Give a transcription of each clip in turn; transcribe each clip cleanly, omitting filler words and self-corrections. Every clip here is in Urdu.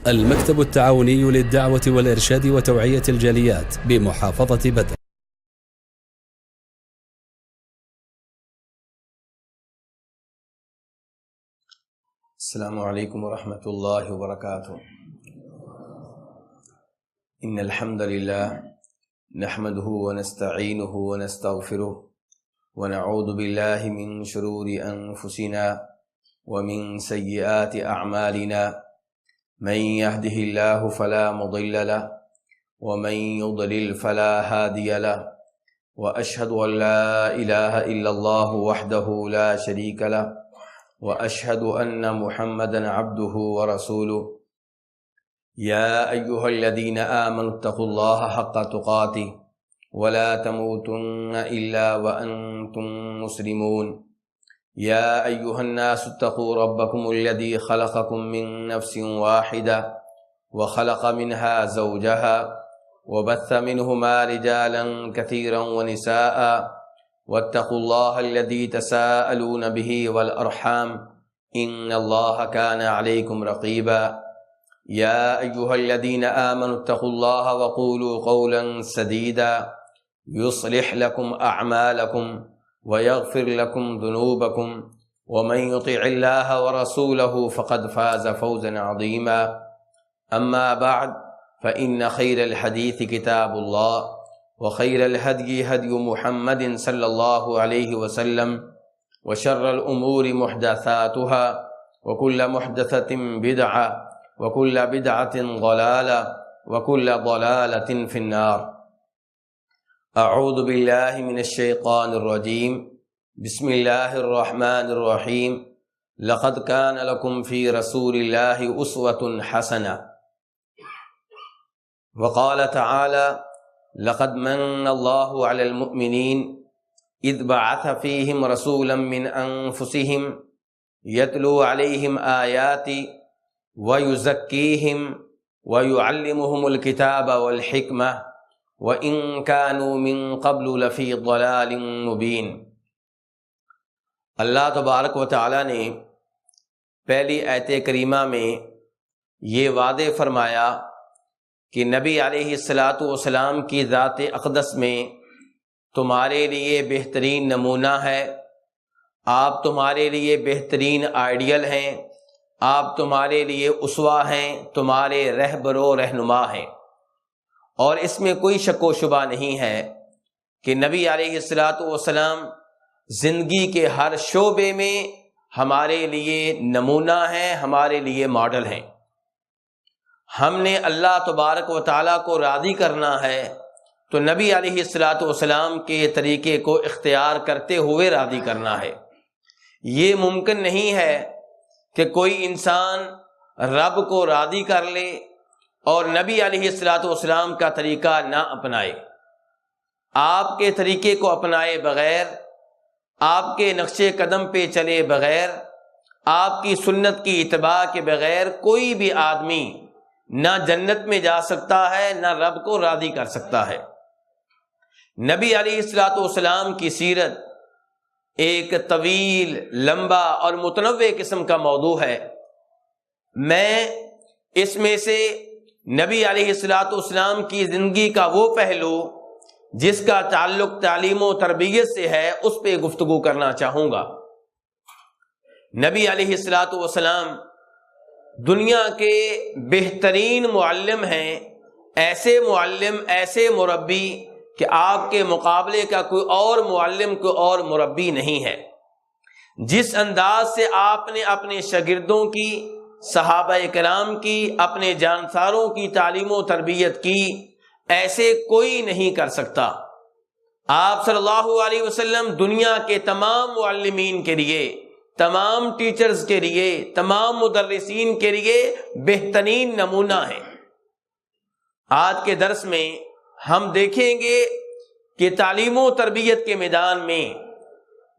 المكتب التعاوني للدعوة والإرشاد وتوعية الجاليات بمحافظة بدر. السلام علیکم ورحمۃ اللہ وبرکاتہ. ان الحمد للہ نحمده ونستعینه ونستغفره ونعوذ باللہ من شرور انفسنا ومن سیئات اعمالنا من يهده الله فلا مضل له ومن يضلل فلا هادي له واشهد ان لا اله الا الله وحده لا شريك له وأشهد أن محمدًا عبده ورسوله. يا أيها الذين آمنوا اتقوا الله حق تقاته ولا تموتن إلا وأنتم مسلمون. يا أيها الناس اتقوا ربكم الذي خلقكم من نفس واحدة وخلق منها زوجها وبث منهما رجالا كثيرا ونساء واتقوا الله الذي تساءلون به والأرحام إن الله كان عليكم رقيبا. يا أيها الذين آمنوا اتقوا الله وقولوا قولا سديدا يصلح لكم أعمالكم ويغفر لكم ذنوبكم ومن يطع الله ورسوله فقد فاز فوزا عظيما. أما بعد فإن خير الحديث كتاب الله وخير الهدي هدي محمد صلى الله عليه وسلم وشر الأمور محدثاتها وكل محدثة بدعة وكل بدعة ضلالة وكل ضلالة في النار. أعوذ بالله من الشيطان الرجيم. بسم الله الرحمن الرحيم. لقد كان لكم في رسول الله أسوة حسنة. وقال تعالى لقد من الله على المؤمنين إذ بعث فيهم رسولا من أنفسهم يتلو عليهم آياتي ويزكيهم ويعلمهم الكتاب والحكمة وإن كانوا من قبل لفي ضلال مبين. اللہ تبارک و تعالی نے پہلی آیت کریمہ میں یہ وعدے فرمایا کہ نبی علیہ الصلاۃ والسلام کی ذات اقدس میں تمہارے لیے بہترین نمونہ ہے، آپ تمہارے لیے بہترین آئیڈیل ہیں، آپ تمہارے لیے اسوہ ہیں، تمہارے رہبر و رہنما ہیں. اور اس میں کوئی شک و شبہ نہیں ہے کہ نبی علیہ الصلاۃ والسلام زندگی کے ہر شعبے میں ہمارے لیے نمونہ ہیں، ہمارے لیے ماڈل ہیں. ہم نے اللہ تبارک و تعالیٰ کو راضی کرنا ہے تو نبی علیہ الصلاۃ والسلام کے طریقے کو اختیار کرتے ہوئے راضی کرنا ہے. یہ ممکن نہیں ہے کہ کوئی انسان رب کو راضی کر لے اور نبی علیہ الصلاۃ والسلام کا طریقہ نہ اپنائے. آپ کے طریقے کو اپنائے بغیر، آپ کے نقش قدم پہ چلے بغیر، آپ کی سنت کی اتباع کے بغیر کوئی بھی آدمی نہ جنت میں جا سکتا ہے، نہ رب کو راضی کر سکتا ہے. نبی علیہ الصلوۃ والسلام کی سیرت ایک طویل، لمبا اور متنوع قسم کا موضوع ہے. میں اس میں سے نبی علیہ الصلوۃ والسلام کی زندگی کا وہ پہلو جس کا تعلق تعلیم و تربیت سے ہے اس پہ گفتگو کرنا چاہوں گا. نبی علیہ الصلوۃ والسلام دنیا کے بہترین معلم ہیں، ایسے معلم، ایسے مربی کہ آپ کے مقابلے کا کوئی اور معلم، کوئی اور مربی نہیں ہے. جس انداز سے آپ نے اپنے شاگردوں کی، صحابہ کرام کی، اپنے جانساروں کی تعلیم و تربیت کی، ایسے کوئی نہیں کر سکتا. آپ صلی اللہ علیہ وسلم دنیا کے تمام معلمین کے لیے، تمام ٹیچرز کے لیے، تمام مدرسین کے لیے بہترین نمونہ ہیں. آج کے درس میں ہم دیکھیں گے کہ تعلیم و تربیت کے میدان میں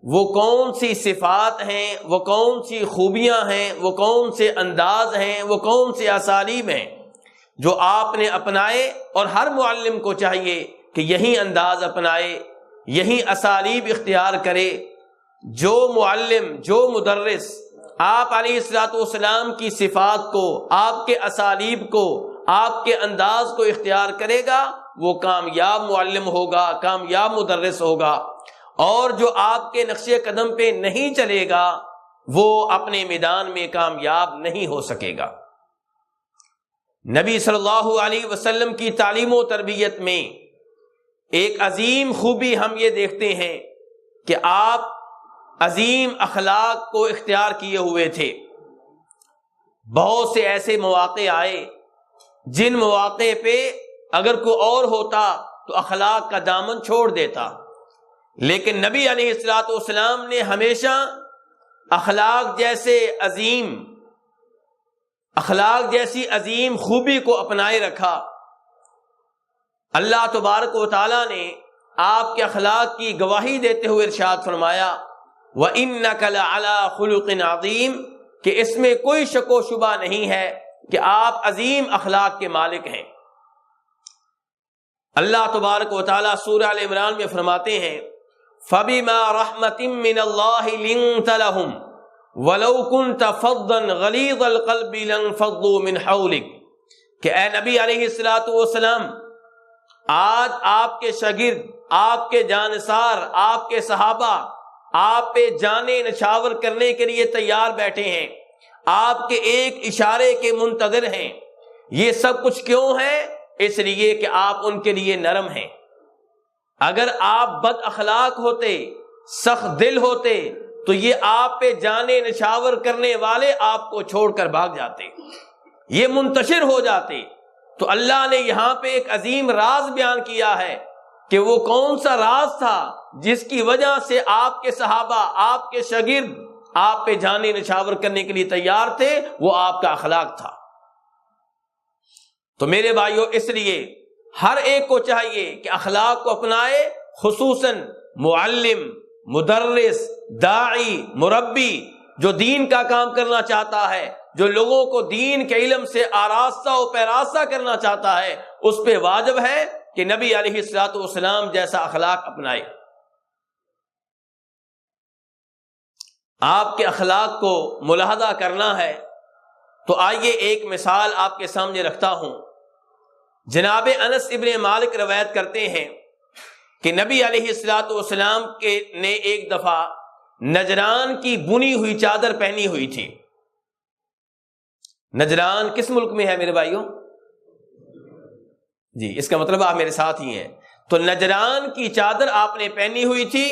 وہ کون سی صفات ہیں، وہ کون سی خوبیاں ہیں، وہ کون سے انداز ہیں، وہ کون سے اسالیب ہیں جو آپ نے اپنائے. اور ہر معلم کو چاہیے کہ یہی انداز اپنائے، یہی اسالیب اختیار کرے. جو معلم، جو مدرس آپ علیہ الصلوۃ والسلام کی صفات کو، آپ کے اسالیب کو، آپ کے انداز کو اختیار کرے گا وہ کامیاب معلم ہوگا، کامیاب مدرس ہوگا، اور جو آپ کے نقش قدم پہ نہیں چلے گا وہ اپنے میدان میں کامیاب نہیں ہو سکے گا۔ نبی صلی اللہ علیہ وسلم کی تعلیم و تربیت میں ایک عظیم خوبی ہم یہ دیکھتے ہیں کہ آپ عظیم اخلاق کو اختیار کیے ہوئے تھے۔ بہت سے ایسے مواقع آئے جن مواقع پہ اگر کوئی اور ہوتا تو اخلاق کا دامن چھوڑ دیتا، لیکن نبی علیہ الصلوۃ والسلام نے ہمیشہ اخلاق جیسی عظیم خوبی کو اپنائے رکھا۔ اللہ تبارک و تعالی نے آپ کے اخلاق کی گواہی دیتے ہوئے ارشاد فرمایا وَإِنَّكَ لَعَلَىٰ خُلُقٍ عَظِيمٍ، کہ اس میں کوئی شک و شبہ نہیں ہے کہ آپ عظیم اخلاق کے مالک ہیں۔ اللہ تبارک و تعالی سورہ ال عمران میں فرماتے ہیں فَبِمَا رَحْمَةٍ مِّنَ اللَّهِ لِنتَ لَهُمْ وَلَوْ كُنْتَ فَظًّا غَلِيظَ الْقَلْبِ لَانفَضُّوا مِنْ حَوْلِكَ، کہ اے نبی علیہ الصلوۃ والسلام، آج آپ کے شاگرد، آپ کے جانثار، آپ کے صحابہ آپ پہ جانیں نچھاور کرنے کے لیے تیار بیٹھے ہیں، آپ کے ایک اشارے کے منتظر ہیں۔ یہ سب کچھ کیوں ہے؟ اس لیے کہ آپ ان کے لیے نرم ہیں۔ اگر آپ بد اخلاق ہوتے، سخت دل ہوتے، تو یہ آپ پہ جانے نچھاور کرنے والے آپ کو چھوڑ کر بھاگ جاتے، یہ منتشر ہو جاتے۔ تو اللہ نے یہاں پہ ایک عظیم راز بیان کیا ہے کہ وہ کون سا راز تھا جس کی وجہ سے آپ کے صحابہ، آپ کے شاگرد آپ پہ جانے نچھاور کرنے کے لیے تیار تھے، وہ آپ کا اخلاق تھا۔ تو میرے بھائیوں، اس لیے ہر ایک کو چاہیے کہ اخلاق کو اپنائے، خصوصاً معلم، مدرس، داعی، مربی جو دین کا کام کرنا چاہتا ہے، جو لوگوں کو دین کے علم سے آراستہ و پیراستہ کرنا چاہتا ہے، اس پہ واجب ہے کہ نبی علیہ الصلوۃ والسلام جیسا اخلاق اپنائے۔ آپ کے اخلاق کو ملاحظہ کرنا ہے تو آئیے ایک مثال آپ کے سامنے رکھتا ہوں۔ جناب انس ابن مالک روایت کرتے ہیں کہ نبی علیہ الصلوۃ والسلام نے ایک دفعہ نجران کی بنی ہوئی چادر پہنی ہوئی تھی۔ نجران کس ملک میں ہے میرے بھائیوں؟ جی، اس کا مطلب آپ میرے ساتھ ہی ہیں۔ تو نجران کی چادر آپ نے پہنی ہوئی تھی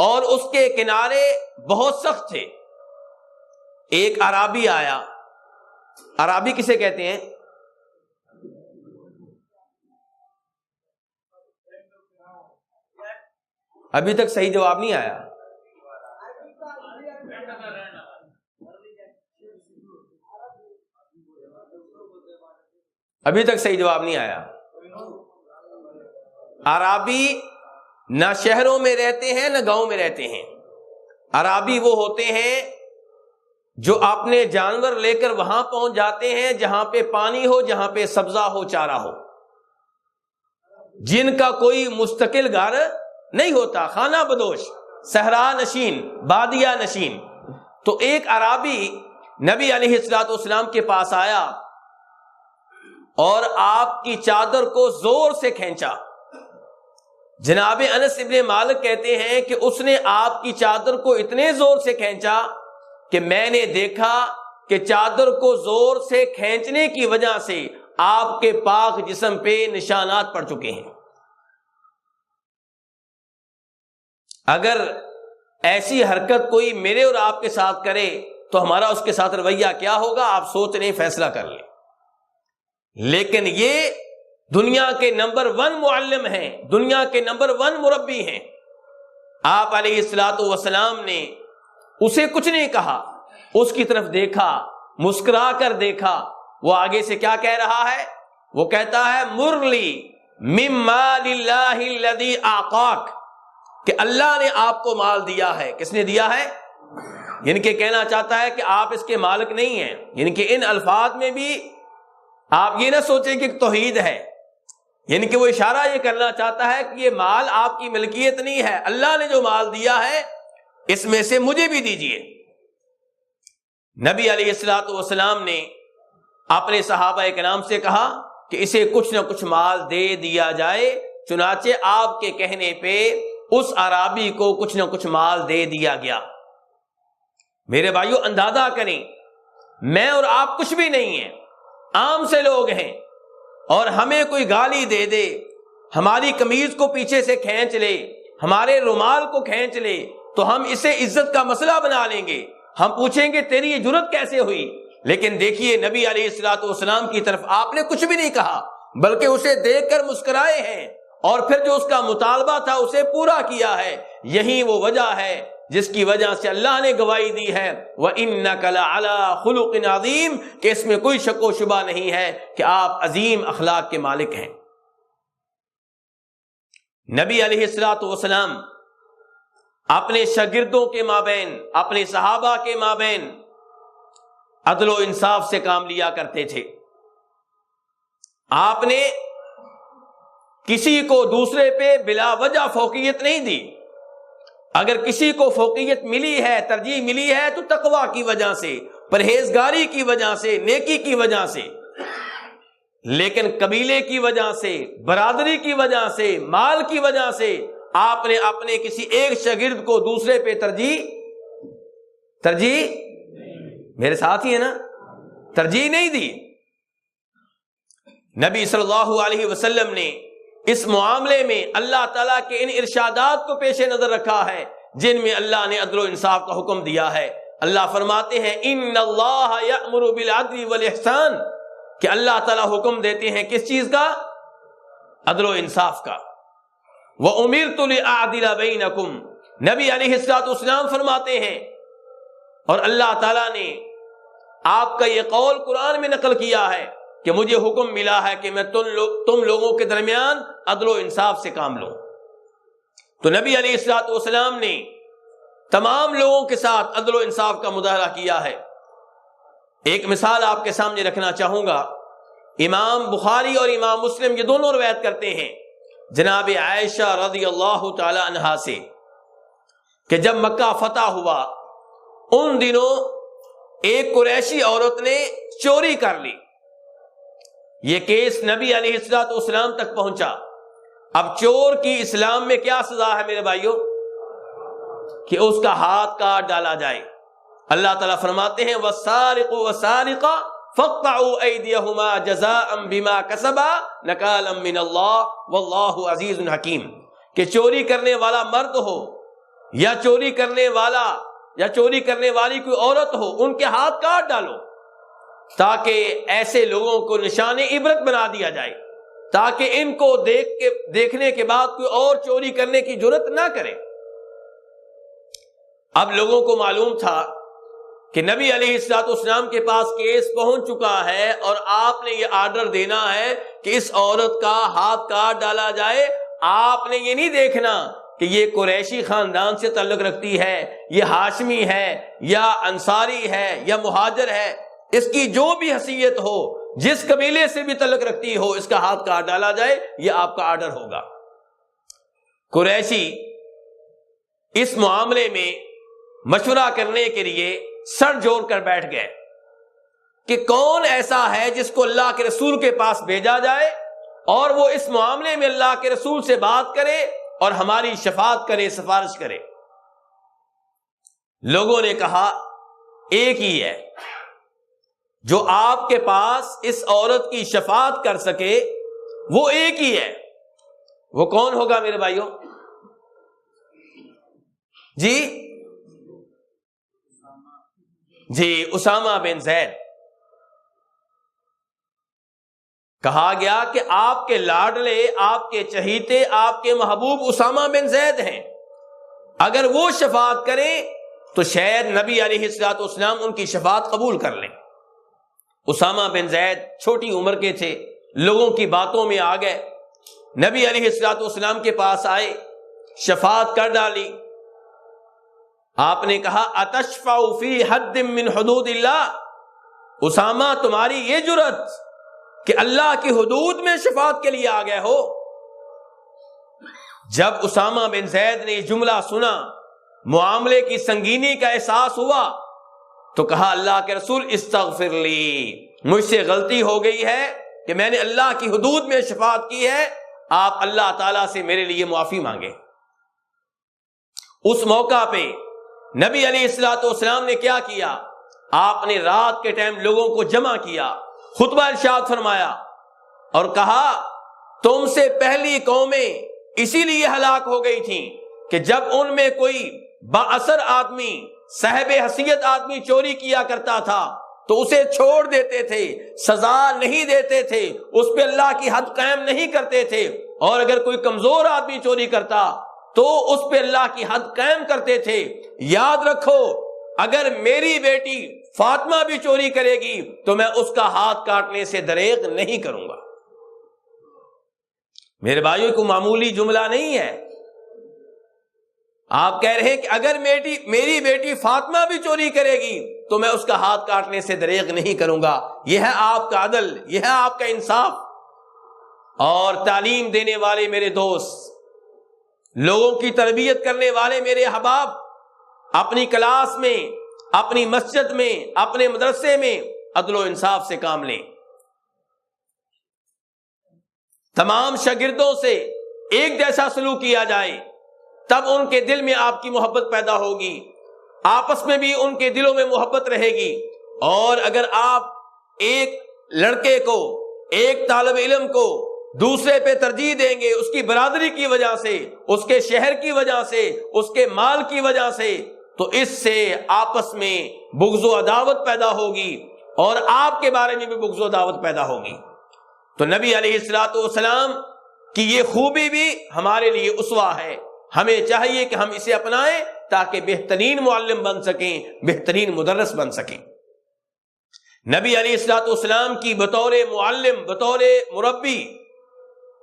اور اس کے کنارے بہت سخت تھے۔ ایک اعرابی آیا۔ اعرابی کسے کہتے ہیں؟ ابھی تک صحیح جواب نہیں آیا۔ ابھی تک صحیح جواب نہیں آیا۔ اعرابی نہ شہروں میں رہتے ہیں نہ گاؤں میں رہتے ہیں۔ اعرابی وہ ہوتے ہیں جو اپنے جانور لے کر وہاں پہنچ جاتے ہیں جہاں پہ پانی ہو، جہاں پہ سبزہ ہو، چارہ ہو، جن کا کوئی مستقل گھر نہیں ہوتا، خانہ بدوش، صحرا نشین، بادیہ نشین۔ تو ایک اعرابی نبی علیہ الصلوۃ والسلام کے پاس آیا اور آپ کی چادر کو زور سے کھینچا۔ جناب انس ابن مالک کہتے ہیں کہ اس نے آپ کی چادر کو اتنے زور سے کھینچا کہ میں نے دیکھا کہ چادر کو زور سے کھینچنے کی وجہ سے آپ کے پاک جسم پہ نشانات پڑ چکے ہیں۔ اگر ایسی حرکت کوئی میرے اور آپ کے ساتھ کرے تو ہمارا اس کے ساتھ رویہ کیا ہوگا؟ آپ سوچ لیں، فیصلہ کر لیں۔ لیکن یہ دنیا کے نمبر 1 معلم ہیں، دنیا کے نمبر 1 مربی ہیں۔ آپ علیہ الصلوۃ والسلام نے اسے کچھ نہیں کہا، اس کی طرف دیکھا، مسکرا کر دیکھا۔ وہ آگے سے کیا کہہ رہا ہے؟ وہ کہتا ہے مرلی من مال اللہ الذی اعطاک، کہ اللہ نے آپ کو مال دیا ہے۔ کس نے دیا ہے؟ یعنی کہ کہنا چاہتا ہے کہ آپ اس کے مالک نہیں ہیں۔ یعنی کہ ان الفاظ میں بھی آپ یہ نہ سوچیں کہ توحید ہے، یعنی کہ وہ اشارہ یہ کرنا چاہتا ہے کہ یہ مال آپ کی ملکیت نہیں ہے، اللہ نے جو مال دیا ہے اس میں سے مجھے بھی دیجیے۔ نبی علیہ الصلوۃ والسلام نے اپنے صحابہ کرام سے کہا کہ اسے کچھ نہ کچھ مال دے دیا جائے، چنانچہ آپ کے کہنے پہ اس اعرابی کو کچھ نہ کچھ مال دے دیا گیا۔ میرے بھائیو اندازہ کریں، میں اور آپ کچھ بھی نہیں ہیں، عام سے لوگ ہیں، اور ہمیں کوئی گالی دے دے، ہماری قمیض کو پیچھے سے کھینچ لے، ہمارے رومال کو کھینچ لے، تو ہم اسے عزت کا مسئلہ بنا لیں گے، ہم پوچھیں گے تیری یہ جرت کیسے ہوئی؟ لیکن دیکھیے نبی علیہ الصلوۃ والسلام کی طرف آپ نے کچھ بھی نہیں کہا، بلکہ اسے دیکھ کر مسکرائے ہیں، اور پھر جو اس کا مطالبہ تھا اسے پورا کیا ہے۔ یہی وہ وجہ ہے جس کی وجہ سے اللہ نے گواہی دی ہے وَإِنَّكَ لَعَلَىٰ خُلُقٍ عَظِيمٍ، کہ اس میں کوئی شک و شبہ نہیں ہے کہ آپ عظیم اخلاق کے مالک ہیں۔ نبی علیہ الصلوۃ والسلام اپنے شاگردوں کے مابین، اپنے صحابہ کے مابین عدل و انصاف سے کام لیا کرتے تھے۔ آپ نے کسی کو دوسرے پہ بلا وجہ فوقیت نہیں دی۔ اگر کسی کو فوقیت ملی ہے، ترجیح ملی ہے، تو تقویٰ کی وجہ سے، پرہیزگاری کی وجہ سے، نیکی کی وجہ سے، لیکن قبیلے کی وجہ سے، برادری کی وجہ سے، مال کی وجہ سے آپ نے اپنے کسی ایک شاگرد کو دوسرے پہ ترجیح میرے ساتھ ہی ہے نا، ترجیح نہیں دی۔ نبی صلی اللہ علیہ وسلم نے اس معاملے میں اللہ تعالیٰ کے ان ارشادات کو پیش نظر رکھا ہے جن میں اللہ نے عدل و انصاف کا حکم دیا ہے۔ اللہ فرماتے ہیں ان اللہ یأمر بالعدل والاحسان، کہ اللہ تعالیٰ حکم دیتے ہیں کس چیز کا؟ عدل و انصاف کا۔ وَأُمِرْتُ لِأَعْدِلَ بَيْنَكُمْ، نبی علیہ الصلوۃ والسلام فرماتے ہیں، اور اللہ تعالیٰ نے آپ کا یہ قول قرآن میں نقل کیا ہے کہ مجھے حکم ملا ہے کہ میں تم لوگوں کے درمیان عدل و انصاف سے کام لوں۔ تو نبی علیہ الصلوۃ والسلام نے تمام لوگوں کے ساتھ عدل و انصاف کا مظاہرہ کیا ہے۔ ایک مثال آپ کے سامنے رکھنا چاہوں گا، امام بخاری اور امام مسلم یہ دونوں روایت کرتے ہیں جناب عائشہ رضی اللہ تعالی عنہا سے کہ جب مکہ فتح ہوا ان دنوں ایک قریشی عورت نے چوری کر لی۔ یہ کیس نبی علیہ الصلوۃ والسلام تک پہنچا۔ اب چور کی اسلام میں کیا سزا ہے میرے بھائیوں؟ کہ اس کا ہاتھ کاٹ ڈالا جائے۔ اللہ تعالیٰ فرماتے ہیں وَالسَّارِقُ وَالسَّارِقَةُ فَاقْطَعُوا أَيْدِيَهُمَا جَزَاءً بِمَا كَسَبَا نَكَالًا مِّنَ اللَّهِ وَاللَّهُ عَزِيزٌ حَكِيمٌ، کہ چوری کرنے والا مرد ہو یا چوری کرنے والا یا چوری کرنے والی کوئی عورت ہو، ان کے ہاتھ کاٹ ڈالو تاکہ ایسے لوگوں کو نشان عبرت بنا دیا جائے، تاکہ ان کو دیکھنے کے بعد کوئی اور چوری کرنے کی جرت نہ کرے۔ اب لوگوں کو معلوم تھا کہ نبی علیہ الصلوۃ والسلام کے پاس کیس پہنچ چکا ہے اور آپ نے یہ آرڈر دینا ہے کہ اس عورت کا ہاتھ کاٹ ڈالا جائے۔ آپ نے یہ نہیں دیکھنا کہ یہ قریشی خاندان سے تعلق رکھتی ہے، یہ ہاشمی ہے یا انصاری ہے یا مہاجر ہے، اس کی جو بھی حیثیت ہو، جس قبیلے سے بھی تعلق رکھتی ہو، اس کا ہاتھ کاٹ ڈالا جائے، یہ آپ کا آرڈر ہوگا۔ قریشی اس معاملے میں مشورہ کرنے کے لیے سر جوڑ کر بیٹھ گئے کہ کون ایسا ہے جس کو اللہ کے رسول کے پاس بھیجا جائے اور وہ اس معاملے میں اللہ کے رسول سے بات کرے اور ہماری شفاعت کرے، سفارش کرے۔ لوگوں نے کہا ایک ہی ہے جو آپ کے پاس اس عورت کی شفاعت کر سکے، وہ ایک ہی ہے۔ وہ کون ہوگا میرے بھائیوں؟ جی اسامہ بن زید۔ کہا گیا کہ آپ کے لاڈلے، آپ کے چہیتے، آپ کے محبوب اسامہ بن زید ہیں، اگر وہ شفاعت کریں تو شاید نبی علیہ الصلوۃ والسلام ان کی شفاعت قبول کر لیں۔ اسامہ بن زید چھوٹی عمر کے تھے، لوگوں کی باتوں میں آ گئے، نبی علیہ الصلوۃ والسلام کے پاس آئے، شفاعت کر ڈالی۔ آپ نے کہا اتشفع فی حد من حدود اللہ، اسامہ تمہاری یہ جرت کہ اللہ کی حدود میں شفاعت کے لیے آ گئے ہو۔ جب اسامہ بن زید نے یہ جملہ سنا، معاملے کی سنگینی کا احساس ہوا، تو کہا اللہ کے رسول استغفر لی، مجھ سے غلطی ہو گئی ہے کہ میں نے اللہ کی حدود میں شفاعت کی ہے، آپ اللہ تعالیٰ سے میرے لیے معافی مانگے۔ اس موقع پہ نبی علیہ الصلوۃ والسلام نے کیا کیا؟ آپ نے رات کے ٹائم لوگوں کو جمع کیا، خطبہ ارشاد فرمایا اور کہا تم سے پہلی قومیں اسی لیے ہلاک ہو گئی تھیں کہ جب ان میں کوئی با اثر آدمی، صاحب حیثیت آدمی چوری کیا کرتا تھا تو اسے چھوڑ دیتے تھے، سزا نہیں دیتے تھے، اس پہ اللہ کی حد قائم نہیں کرتے تھے، اور اگر کوئی کمزور آدمی چوری کرتا تو اس پہ اللہ کی حد قائم کرتے تھے۔ یاد رکھو اگر میری بیٹی فاطمہ بھی چوری کرے گی تو میں اس کا ہاتھ کاٹنے سے دریغ نہیں کروں گا۔ میرے بھائیوں کو معمولی جملہ نہیں ہے، آپ کہہ رہے ہیں کہ اگر میری بیٹی فاطمہ بھی چوری کرے گی تو میں اس کا ہاتھ کاٹنے سے دریغ نہیں کروں گا۔ یہ ہے آپ کا عدل، یہ ہے آپ کا انصاف۔ اور تعلیم دینے والے میرے دوست، لوگوں کی تربیت کرنے والے میرے احباب، اپنی کلاس میں، اپنی مسجد میں، اپنے مدرسے میں عدل و انصاف سے کام لیں۔ تمام شاگردوں سے ایک جیسا سلوک کیا جائے، تب ان کے دل میں آپ کی محبت پیدا ہوگی، آپس میں بھی ان کے دلوں میں محبت رہے گی۔ اور اگر آپ ایک لڑکے کو، ایک طالب علم کو دوسرے پہ ترجیح دیں گے اس کی برادری کی وجہ سے، اس کے شہر کی وجہ سے، اس کے مال کی وجہ سے، تو اس سے آپس میں بغض و عداوت پیدا ہوگی اور آپ کے بارے میں بھی بغض و عداوت پیدا ہوگی۔ تو نبی علیہ الصلوۃ والسلام کی یہ خوبی بھی ہمارے لیے اسوہ ہے، ہمیں چاہیے کہ ہم اسے اپنائیں تاکہ بہترین معلم بن سکیں، بہترین مدرس بن سکیں۔ نبی علیہ الصلوۃ والسلام کی بطور معلم، بطور مربی،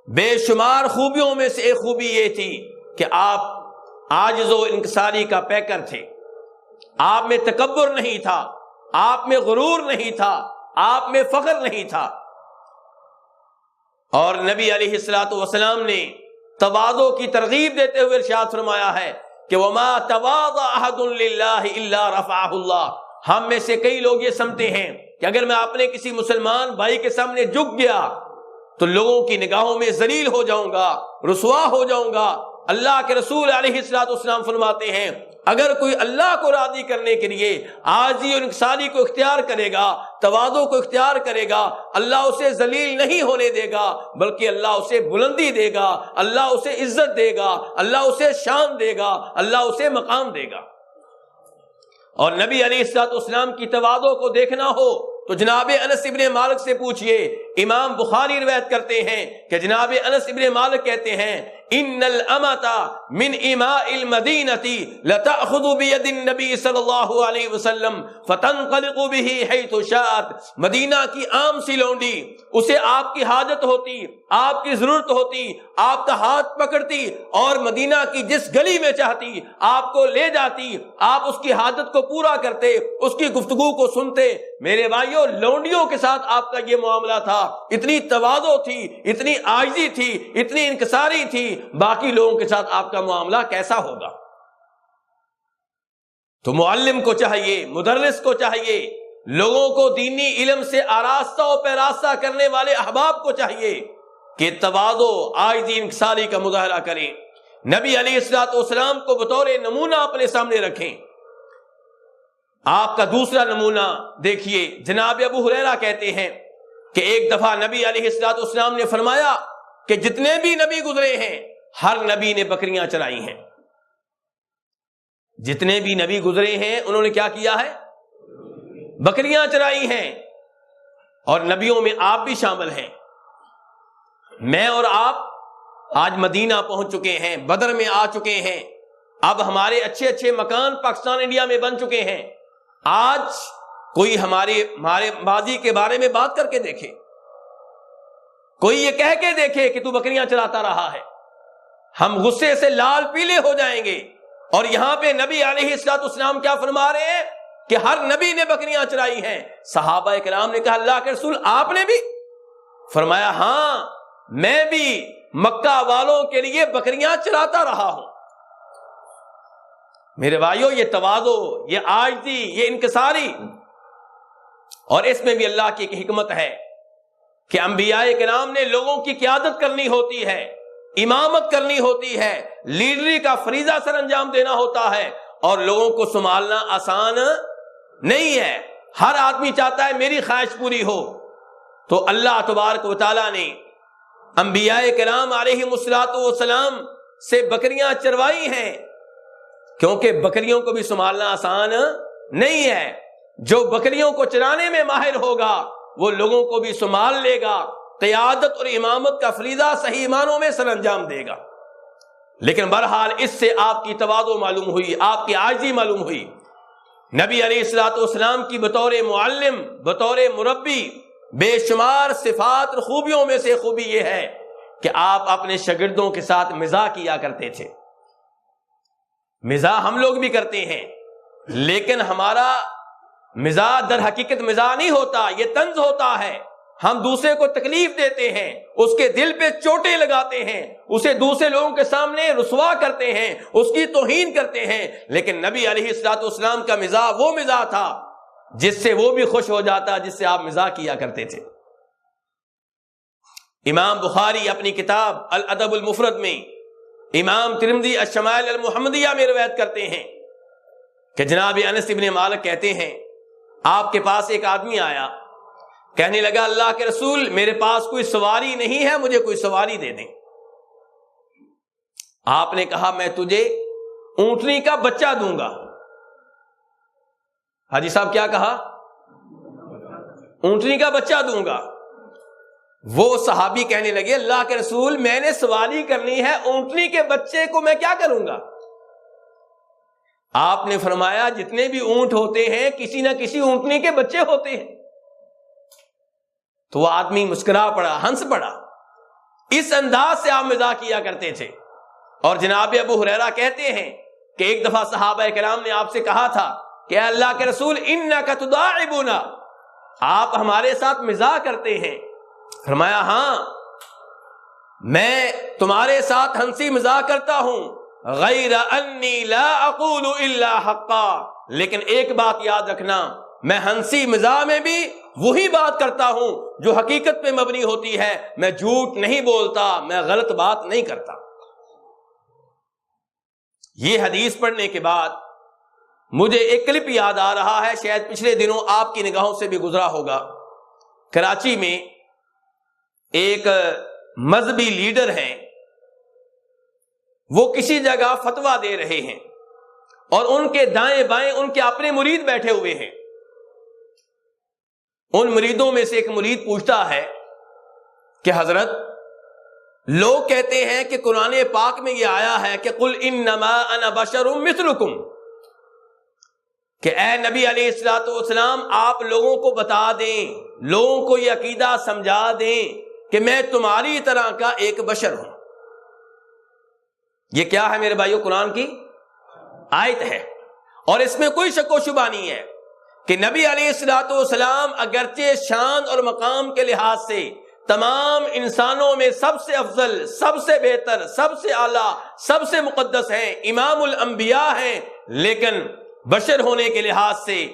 بے شمار خوبیوں میں سے ایک خوبی یہ تھی کہ آپ عاجز و انکساری کا پیکر تھے، آپ میں تکبر نہیں تھا، آپ میں غرور نہیں تھا، آپ میں فخر نہیں تھا۔ اور نبی علیہ الصلوۃ والسلام نے تواضع کی ترغیب دیتے ہوئے ارشاد فرمایا ہے کہ وما تواضع احد للہ الا رفعہ اللہ۔ ہم میں سے کئی لوگ یہ سمجھتے ہیں کہ اگر میں اپنے کسی مسلمان بھائی کے سامنے جھک گیا تو لوگوں کی نگاہوں میں ذلیل ہو جاؤں گا، رسوا ہو جاؤں گا۔ اللہ کے رسول علیہ الصلوۃ والسلام فرماتے ہیں اگر کوئی اللہ کو راضی کرنے کے لیے عاجزی اور انکساری کو اختیار کرے گا، تواضع کو اختیار کرے گا، اللہ اسے ذلیل نہیں ہونے دے گا، بلکہ اللہ اسے بلندی دے گا، اللہ اسے عزت دے گا، اللہ اسے شان دے گا، اللہ اسے مقام دے گا۔ اور نبی علیہ الصلوۃ والسلام کی تواضع کو دیکھنا ہو تو جناب انس ابن مالک سے پوچھئے۔ امام بخاری روایت کرتے ہیں کہ جناب انس ابن مالک کہتے ہیں ان الامۃ من اماء المدینۃ لتأخذ بید النبی صلی اللہ علیہ وسلم فتنطلق به حیث شاءت۔ مدینہ کی عام سی لونڈی، اسے آپ کی حاجت ہوتی، آپ کی ضرورت ہوتی، آپ کا ہاتھ پکڑتی اور مدینہ کی جس گلی میں چاہتی آپ کو لے جاتی، آپ اس کی حاجت کو پورا کرتے، اس کی گفتگو کو سنتے۔ میرے بھائیوں، لونڈیوں کے ساتھ آپ کا یہ معاملہ تھا، اتنی تواضع تھی، اتنی عاجزی تھی، اتنی انکساری تھی، باقی لوگوں کے ساتھ آپ کا معاملہ کیسا ہوگا؟ تو معلم کو چاہیے، مدرس کو چاہیے، لوگوں کو دینی علم سے آراستہ و پیراستہ کرنے والے احباب کو چاہیے کہ تواضع، عاجزی، انکساری کا مظاہرہ کریں۔ نبی علیہ الصلوۃ والسلام کو بطور نمونہ اپنے سامنے رکھیں۔ آپ کا دوسرا نمونہ دیکھیے، جناب ابو ہریرہ کہتے ہیں کہ ایک دفعہ نبی علیہ الصلوۃ والسلام نے فرمایا کہ جتنے بھی نبی گزرے ہیں ہر نبی نے بکریاں چرائی ہیں۔ جتنے بھی نبی گزرے ہیں انہوں نے کیا کیا ہے؟ بکریاں چرائی ہیں۔ اور نبیوں میں آپ بھی شامل ہیں۔ میں اور آپ آج مدینہ پہنچ چکے ہیں، بدر میں آ چکے ہیں، اب ہمارے اچھے اچھے مکان پاکستان انڈیا میں بن چکے ہیں۔ آج کوئی ہمارے ماضی کے بارے میں بات کر کے دیکھے، کوئی یہ کہہ کے دیکھے کہ تو بکریاں چراتا رہا ہے، ہم غصے سے لال پیلے ہو جائیں گے۔ اور یہاں پہ نبی علیہ الصلوۃ والسلام کیا فرما رہے ہیں کہ ہر نبی نے بکریاں چرائی ہیں۔ صحابہ کرام نے کہا اللہ کے رسول آپ نے بھی؟ فرمایا ہاں، میں بھی مکہ والوں کے لیے بکریاں چراتا رہا ہوں۔ میرے بھائیو یہ تواضع، یہ عاجزی، یہ انکساری، اور اس میں بھی اللہ کی ایک حکمت ہے کہ انبیاء کرام نے لوگوں کی قیادت کرنی ہوتی ہے، امامت کرنی ہوتی ہے، لیڈری کا فریضہ سر انجام دینا ہوتا ہے، اور لوگوں کو سنبھالنا آسان نہیں ہے۔ ہر آدمی چاہتا ہے میری خواہش پوری ہو، تو اللہ تبارک و تعالیٰ نے انبیاء کرام علیہم السلام سے بکریاں چروائی ہیں، کیونکہ بکریوں کو بھی سنبھالنا آسان نہیں ہے۔ جو بکریوں کو چرانے میں ماہر ہوگا وہ لوگوں کو بھی سنبھال لے گا، قیادت اور امامت کا فریضہ صحیح معنوں میں سر انجام دے گا۔ لیکن بہرحال اس سے آپ کی تواضع معلوم ہوئی، آپ کی عاجزی معلوم ہوئی۔ نبی علیہ الصلوۃ والسلام کی بطور معلم، بطور مربی، بے شمار صفات اور خوبیوں میں سے خوبی یہ ہے کہ آپ اپنے شاگردوں کے ساتھ مزاح کیا کرتے تھے۔ مزاح ہم لوگ بھی کرتے ہیں، لیکن ہمارا مزاح در حقیقت مزاح نہیں ہوتا، یہ طنز ہوتا ہے۔ ہم دوسرے کو تکلیف دیتے ہیں، اس کے دل پہ چوٹیں لگاتے ہیں، اسے دوسرے لوگوں کے سامنے رسوا کرتے ہیں، اس کی توہین کرتے ہیں۔ لیکن نبی علیہ الصلوۃ والسلام کا مزاح وہ مزاح تھا جس سے وہ بھی خوش ہو جاتا جس سے آپ مزاح کیا کرتے تھے۔ امام بخاری اپنی کتاب الادب المفرد میں، امام ترمذی الشمائل المحمدیہ میں روایت کرتے ہیں کہ جناب انس بن مالک کہتے ہیں آپ کے پاس ایک آدمی آیا، کہنے لگا اللہ کے رسول میرے پاس کوئی سواری نہیں ہے، مجھے کوئی سواری دے دیں۔ آپ نے کہا میں تجھے اونٹنی کا بچہ دوں گا۔ حاجی صاحب کیا کہا؟ اونٹنی کا بچہ دوں گا۔ وہ صحابی کہنے لگے اللہ کے رسول میں نے سواری کرنی ہے، اونٹنی کے بچے کو میں کیا کروں گا؟ آپ نے فرمایا جتنے بھی اونٹ ہوتے ہیں کسی نہ کسی اونٹنی کے بچے ہوتے ہیں۔ تو وہ آدمی مسکرا پڑا، ہنس پڑا۔ اس انداز سے آپ مزاح کیا کرتے تھے۔ اور جناب ابو ہریرہ کہتے ہیں کہ ایک دفعہ صحابہ کرام نے آپ سے کہا تھا کہ اللہ کے رسول انک تداعبنا، آپ ہمارے ساتھ مزاح کرتے ہیں۔ فرمایا ہاں میں تمہارے ساتھ ہنسی مزاح کرتا ہوں، غیر انی لا اقول الا حقا، لیکن ایک بات یاد رکھنا میں ہنسی مزاح میں بھی وہی بات کرتا ہوں جو حقیقت پہ مبنی ہوتی ہے، میں جھوٹ نہیں بولتا، میں غلط بات نہیں کرتا۔ یہ حدیث پڑھنے کے بعد مجھے ایک کلپ یاد آ رہا ہے، شاید پچھلے دنوں آپ کی نگاہوں سے بھی گزرا ہوگا۔ کراچی میں ایک مذہبی لیڈر ہیں، وہ کسی جگہ فتویٰ دے رہے ہیں اور ان کے دائیں بائیں ان کے اپنے مرید بیٹھے ہوئے ہیں۔ ان مریدوں میں سے ایک مرید پوچھتا ہے کہ حضرت لوگ کہتے ہیں کہ قرآن پاک میں یہ آیا ہے کہ قل انما انا بشر مثلکم، کہ اے نبی علیہ الصلوۃ والسلام آپ لوگوں کو بتا دیں، لوگوں کو یہ عقیدہ سمجھا دیں کہ میں تمہاری طرح کا ایک بشر ہوں۔ یہ کیا ہے میرے بھائیو؟ قرآن کی آیت ہے، اور اس میں کوئی شک و شبہ نہیں ہے کہ نبی علیہ الصلوۃ والسلام اگرچہ شان اور مقام کے لحاظ سے تمام انسانوں میں سب سے افضل، سب سے بہتر، سب سے اعلیٰ، سب سے مقدس ہیں، امام الانبیاء ہیں، لیکن بشر ہونے کے لحاظ سے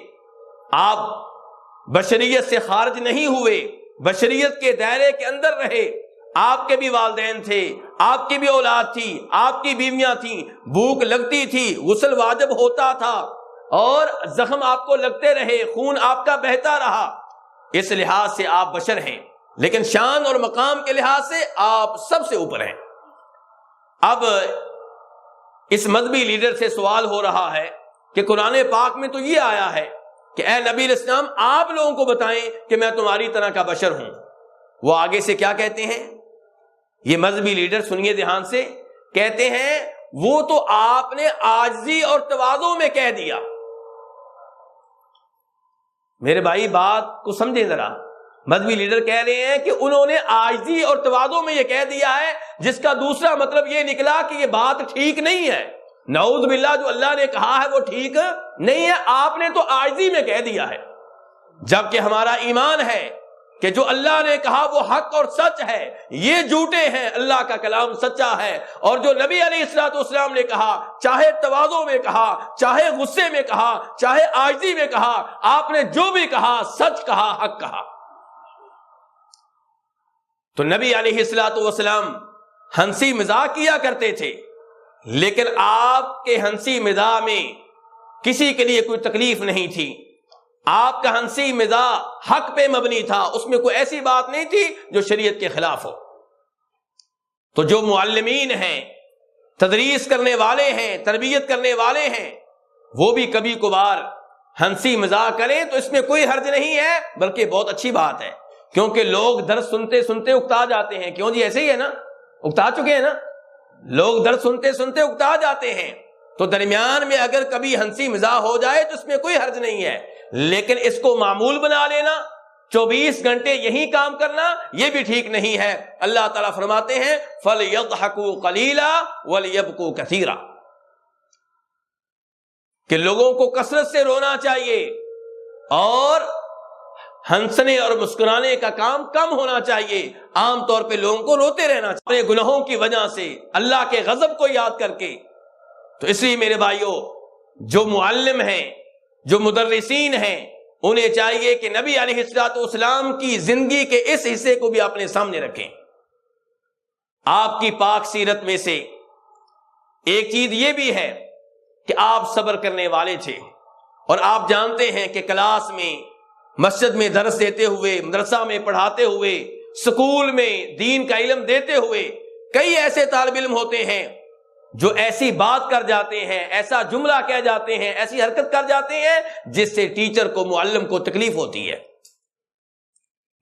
آپ بشریت سے خارج نہیں ہوئے، بشریت کے دائرے کے اندر رہے۔ آپ کے بھی والدین تھے، آپ کی بھی اولاد تھی، آپ کی بیویاں تھیں، بھوک لگتی تھی، غسل واجب ہوتا تھا، اور زخم آپ کو لگتے رہے، خون آپ کا بہتا رہا۔ اس لحاظ سے آپ بشر ہیں، لیکن شان اور مقام کے لحاظ سے آپ سب سے اوپر ہیں۔ اب اس مذہبی لیڈر سے سوال ہو رہا ہے کہ قرآن پاک میں تو یہ آیا ہے کہ اے نبی علیہ السلام آپ لوگوں کو بتائیں کہ میں تمہاری طرح کا بشر ہوں۔ وہ آگے سے کیا کہتے ہیں؟ یہ مذہبی لیڈر سنیے دھیان سے، کہتے ہیں وہ تو آپ نے عاجزی اور تواضع میں کہہ دیا۔ میرے بھائی بات کو سمجھیں ذرا، مذہبی لیڈر کہہ رہے ہیں کہ انہوں نے عاجزی اور تواضع میں یہ کہہ دیا ہے، جس کا دوسرا مطلب یہ نکلا کہ یہ بات ٹھیک نہیں ہے، نعوذ باللہ جو اللہ نے کہا ہے وہ ٹھیک نہیں ہے، آپ نے تو عاجزی میں کہہ دیا ہے۔ جبکہ ہمارا ایمان ہے کہ جو اللہ نے کہا وہ حق اور سچ ہے، یہ جھوٹے ہیں، اللہ کا کلام سچا ہے۔ اور جو نبی علیہ الصلوۃ والسلام نے کہا، چاہے تواضع میں کہا، چاہے غصے میں کہا، چاہے عاجزی میں کہا، آپ نے جو بھی کہا سچ کہا، حق کہا۔ تو نبی علیہ الصلوۃ والسلام ہنسی مزاح کیا کرتے تھے، لیکن آپ کے ہنسی مزاح میں کسی کے لیے کوئی تکلیف نہیں تھی۔ آپ کا ہنسی مزاح حق پہ مبنی تھا، اس میں کوئی ایسی بات نہیں تھی جو شریعت کے خلاف ہو۔ تو جو معلمین ہیں، تدریس کرنے والے ہیں، تربیت کرنے والے ہیں، وہ بھی کبھی کبھار ہنسی مزاح کریں تو اس میں کوئی حرج نہیں ہے، بلکہ بہت اچھی بات ہے، کیونکہ لوگ درس سنتے سنتے اکتا جاتے ہیں۔ کیوں جی؟ ایسے ہی ہے نا، اکتا چکے ہیں نا لوگ، درس سنتے سنتے اکتا جاتے ہیں۔ تو درمیان میں اگر کبھی ہنسی مزاح ہو جائے تو اس میں کوئی حرج نہیں ہے، لیکن اس کو معمول بنا لینا، 24 گھنٹے یہی کام کرنا، یہ بھی ٹھیک نہیں ہے۔ اللہ تعالیٰ فرماتے ہیں فَلْيَضْحَكُوا قَلِيلًا وَلْيَبْكُوا كَثِيرًا، کہ لوگوں کو کثرت سے رونا چاہیے اور ہنسنے اور مسکرانے کا کام کم ہونا چاہیے۔ عام طور پہ لوگوں کو روتے رہنا چاہیے اپنے گناہوں کی وجہ سے، اللہ کے غضب کو یاد کر کے۔ تو اس لیے میرے بھائیوں، جو معلم ہیں، جو مدرسین ہیں، انہیں چاہیے کہ نبی علیہ الصلوۃ والسلام کی زندگی کے اس حصے کو بھی اپنے سامنے رکھیں۔ آپ کی پاک سیرت میں سے ایک چیز یہ بھی ہے کہ آپ صبر کرنے والے تھے، اور آپ جانتے ہیں کہ کلاس میں، مسجد میں درس دیتے ہوئے، مدرسہ میں پڑھاتے ہوئے، سکول میں دین کا علم دیتے ہوئے، کئی ایسے طالب علم ہوتے ہیں جو ایسی بات کر جاتے ہیں، ایسا جملہ کہہ جاتے ہیں، ایسی حرکت کر جاتے ہیں جس سے ٹیچر کو، معلم کو تکلیف ہوتی ہے۔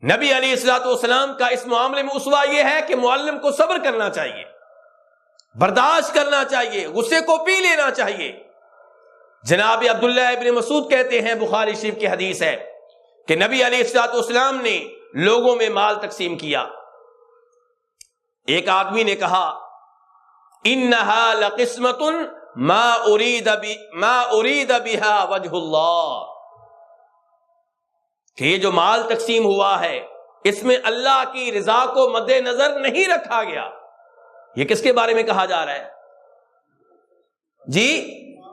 نبی علیہ الصلوۃ والسلام کا اس معاملے میں اسوہ یہ ہے کہ معلم کو صبر کرنا چاہیے، برداشت کرنا چاہیے، غصے کو پی لینا چاہیے۔ جناب عبداللہ ابن مسعود کہتے ہیں، بخاری شریف کی حدیث ہے کہ نبی علیہ الصلوۃ والسلام نے لوگوں میں مال تقسیم کیا۔ ایک آدمی نے کہا انہا لقسمۃ ما ارید بها وجہ اللہ، کہ یہ جو مال تقسیم ہوا ہے اس میں اللہ کی رضا کو مد نظر نہیں رکھا گیا۔ یہ کس کے بارے میں کہا جا رہا ہے جی؟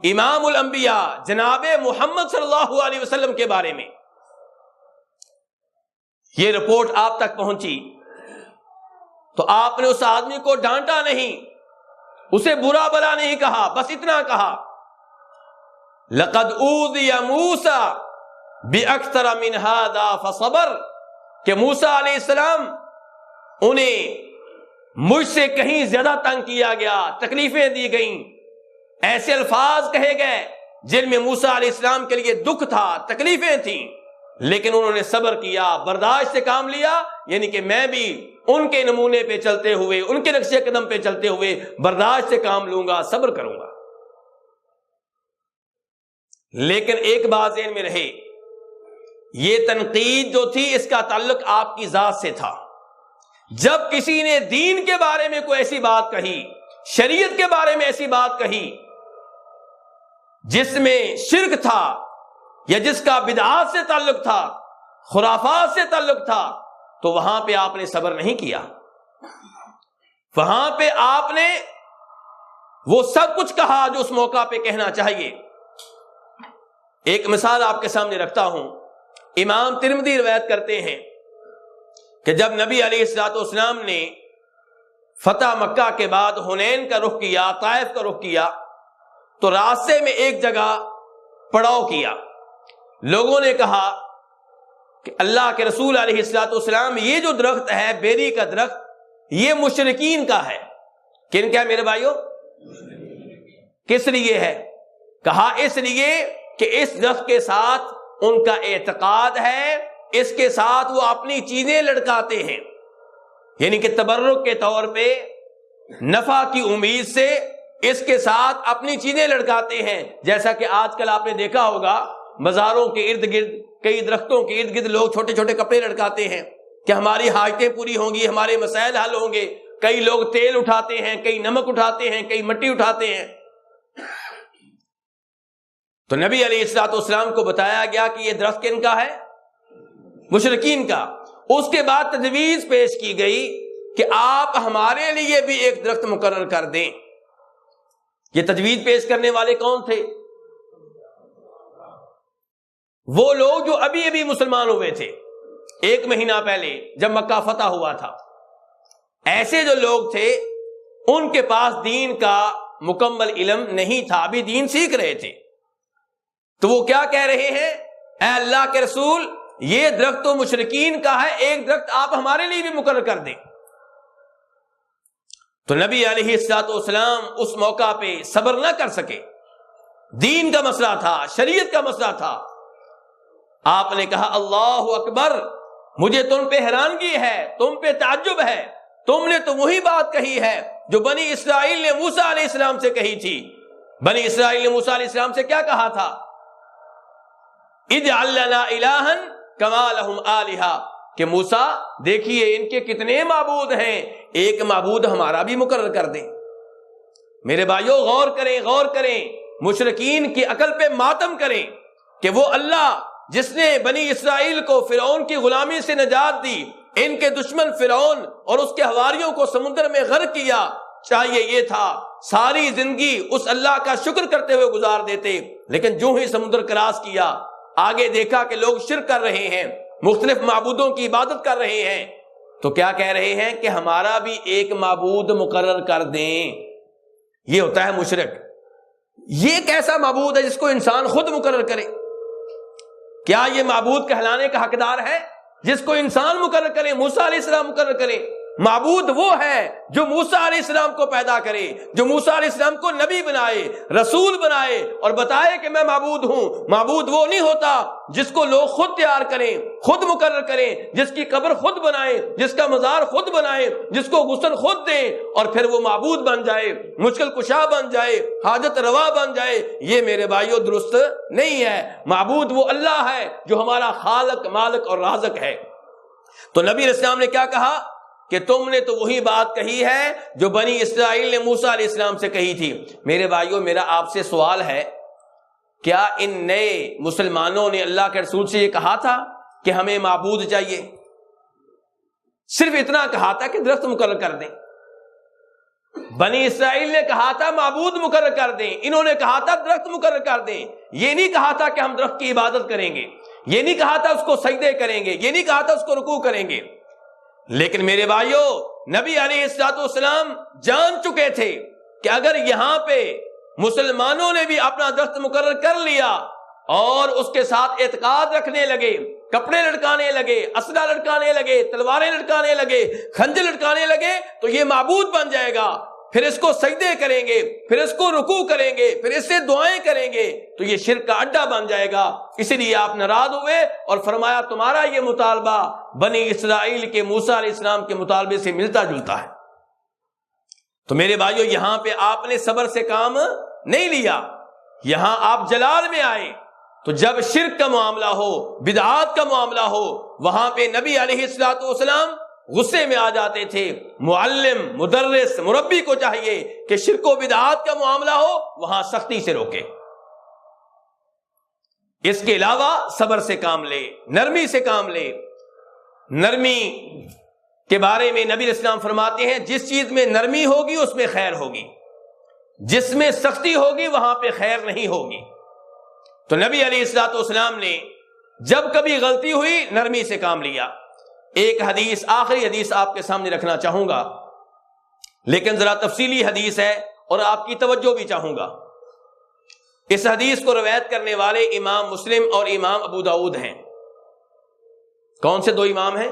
امام الانبیاء جناب محمد صلی اللہ علیہ وسلم کے بارے میں۔ یہ رپورٹ آپ تک پہنچی تو آپ نے اس آدمی کو ڈانٹا نہیں، اسے برا بلا نہیں کہا، بس اتنا کہا لقد اوذی موسیٰ باکثر من ھذا فصبر، کہ موسیٰ علیہ السلام انہیں مجھ سے کہیں زیادہ تنگ کیا گیا، تکلیفیں دی گئیں، ایسے الفاظ کہے گئے جن میں موسیٰ علیہ السلام کے لیے دکھ تھا، تکلیفیں تھیں، لیکن انہوں نے صبر کیا، برداشت سے کام لیا۔ یعنی کہ میں بھی ان کے نمونے پہ چلتے ہوئے، ان کے نقش قدم پہ چلتے ہوئے برداشت سے کام لوں گا، صبر کروں گا۔ لیکن ایک بات ذہن میں رہے، یہ تنقید جو تھی اس کا تعلق آپ کی ذات سے تھا۔ جب کسی نے دین کے بارے میں کوئی ایسی بات کہی، شریعت کے بارے میں ایسی بات کہی جس میں شرک تھا یا جس کا بدعات سے تعلق تھا، خرافات سے تعلق تھا، تو وہاں پہ آپ نے صبر نہیں کیا، وہاں پہ آپ نے وہ سب کچھ کہا جو اس موقع پہ کہنا چاہیے۔ ایک مثال آپ کے سامنے رکھتا ہوں، امام ترمذی روایت کرتے ہیں کہ جب نبی علیہ الصلوۃ والسلام نے فتح مکہ کے بعد حنین کا رخ کیا، طائف کا رخ کیا، تو راستے میں ایک جگہ پڑاؤ کیا۔ لوگوں نے کہا کہ اللہ کے رسول علیہ الصلوۃ والسلام، یہ جو درخت ہے، بیری کا درخت، یہ مشرکین کا ہے۔ کن کا ہے میرے بھائیوں؟ کس لیے ہے؟ کہا اس لیے کہ اس درخت کے ساتھ ان کا اعتقاد ہے، اس کے ساتھ وہ اپنی چیزیں لڑکاتے ہیں، یعنی کہ تبرک کے طور پہ، نفع کی امید سے اس کے ساتھ اپنی چیزیں لڑکاتے ہیں۔ جیسا کہ آج کل آپ نے دیکھا ہوگا بازاروں کے ارد گرد، کئی درختوں کے ارد گرد لوگ چھوٹے چھوٹے کپڑے لٹکاتے ہیں کہ ہماری حاجتیں پوری ہوں گی، ہمارے مسائل حل ہوں گے۔ کئی لوگ تیل اٹھاتے ہیں، کئی نمک اٹھاتے ہیں، کئی مٹی اٹھاتے ہیں۔ تو نبی علیہ الصلوۃ والسلام کو بتایا گیا کہ یہ درخت کن کا ہے؟ مشرکین کا۔ اس کے بعد تجویز پیش کی گئی کہ آپ ہمارے لیے بھی ایک درخت مقرر کر دیں. یہ تجویز پیش کرنے والے کون تھے؟ وہ لوگ جو ابھی ابھی مسلمان ہوئے تھے 1 مہینہ پہلے جب مکہ فتح ہوا تھا. ایسے جو لوگ تھے ان کے پاس دین کا مکمل علم نہیں تھا، ابھی دین سیکھ رہے تھے. تو وہ کیا کہہ رہے ہیں؟ اے اللہ کے رسول، یہ درخت تو مشرکین کا ہے، ایک درخت آپ ہمارے لیے بھی مقرر کر دیں. تو نبی علیہ الصلوۃ والسلام اس موقع پہ صبر نہ کر سکے. دین کا مسئلہ تھا، شریعت کا مسئلہ تھا. آپ نے کہا اللہ اکبر، مجھے تم پہ حیرانگی ہے، تم پہ تعجب ہے. تم نے تو وہی بات کہی ہے جو بنی اسرائیل نے موسیٰ علیہ السلام سے کہی تھی. بنی اسرائیل نے موسیٰ علیہ السلام سے کیا کہا تھا؟ اجعل لنا الہا کما لہم آلہہ، کہ موسیٰ دیکھیے ان کے کتنے معبود ہیں، ایک معبود ہمارا بھی مقرر کر دیں. میرے بھائیوں غور کریں، غور کریں، مشرکین کی عقل پہ ماتم کریں کہ وہ اللہ جس نے بنی اسرائیل کو فرعون کی غلامی سے نجات دی، ان کے دشمن فرعون اور اس کے حواریوں کو سمندر میں غرق کیا، چاہیے یہ تھا ساری زندگی اس اللہ کا شکر کرتے ہوئے گزار دیتے. لیکن جو ہی سمندر کراس کیا، آگے دیکھا کہ لوگ شرک کر رہے ہیں، مختلف معبودوں کی عبادت کر رہے ہیں، تو کیا کہہ رہے ہیں کہ ہمارا بھی ایک معبود مقرر کر دیں. یہ ہوتا ہے مشرک. یہ کیسا معبود ہے جس کو انسان خود مقرر کرے؟ کیا یہ معبود کہلانے کا حقدار ہے جس کو انسان مقرر کرے، موسیٰ علیہ السلام مقرر کرے؟ معبود وہ ہے جو موسیٰ علیہ السلام کو پیدا کرے، جو موسیٰ علیہ السلام کو نبی بنائے، رسول بنائے اور بتائے کہ میں معبود ہوں. معبود وہ نہیں ہوتا جس کو لوگ خود تیار کریں، خود مقرر کریں، جس کی قبر خود بنائیں، جس کا مزار خود بنائیں، جس کو غسل خود دیں اور پھر وہ معبود بن جائے، مشکل کشا بن جائے، حاجت روا بن جائے. یہ میرے بھائیوں درست نہیں ہے. معبود وہ اللہ ہے جو ہمارا خالق، مالک اور رازق ہے. تو نبی علیہ السلام نے کیا کہا کہ تم نے تو وہی بات کہی ہے جو بنی اسرائیل نے موسیٰ علیہ السلام سے کہی تھی. میرے بھائیوں میرا آپ سے سوال ہے، کیا ان نئے مسلمانوں نے اللہ کے رسول سے یہ کہا تھا کہ ہمیں معبود چاہیے؟ صرف اتنا کہا تھا کہ درخت مقرر کر دیں. بنی اسرائیل نے کہا تھا معبود مقرر کر دیں، انہوں نے کہا تھا درخت مقرر کر دیں. یہ نہیں کہا تھا کہ ہم درخت کی عبادت کریں گے، یہ نہیں کہا تھا اس کو سجدے کریں گے، یہ نہیں کہا تھا اس کو رکوع کریں گے. لیکن میرے بھائیوں نبی علیہ الصلوۃ والسلام جان چکے تھے کہ اگر یہاں پہ مسلمانوں نے بھی اپنا درخت مقرر کر لیا اور اس کے ساتھ اعتقاد رکھنے لگے، کپڑے لٹکانے لگے، اسلحہ لٹکانے لگے، تلواریں لٹکانے لگے، خنجر لٹکانے لگے، تو یہ معبود بن جائے گا. پھر اس کو سجدے کریں گے، پھر اس کو رکوع کریں گے، پھر اس سے دعائیں کریں گے، تو یہ شرک کا اڈا بن جائے گا. اسی لیے آپ ناراض ہوئے اور فرمایا تمہارا یہ مطالبہ بنی اسرائیل کے موسیٰ علیہ السلام کے مطالبے سے ملتا جلتا ہے. تو میرے بھائیوں یہاں پہ آپ نے صبر سے کام نہیں لیا، یہاں آپ جلال میں آئے. تو جب شرک کا معاملہ ہو، بدعات کا معاملہ ہو، وہاں پہ نبی علیہ الصلوۃ والسلام غصے میں آ جاتے تھے. معلم، مدرس، مربی کو چاہیے کہ شرک و بدعات کا معاملہ ہو وہاں سختی سے روکے. اس کے علاوہ صبر سے کام لے، نرمی سے کام لے. نرمی کے بارے میں نبی علیہ السلام فرماتے ہیں جس چیز میں نرمی ہوگی اس میں خیر ہوگی، جس میں سختی ہوگی وہاں پہ خیر نہیں ہوگی. تو نبی علیہ الصلوۃ والسلام نے جب کبھی غلطی ہوئی نرمی سے کام لیا. ایک حدیث، آخری حدیث آپ کے سامنے رکھنا چاہوں گا، لیکن ذرا تفصیلی حدیث ہے اور آپ کی توجہ بھی چاہوں گا. اس حدیث کو روایت کرنے والے امام مسلم اور امام ابو داؤد ہیں. کون سے دو امام ہیں؟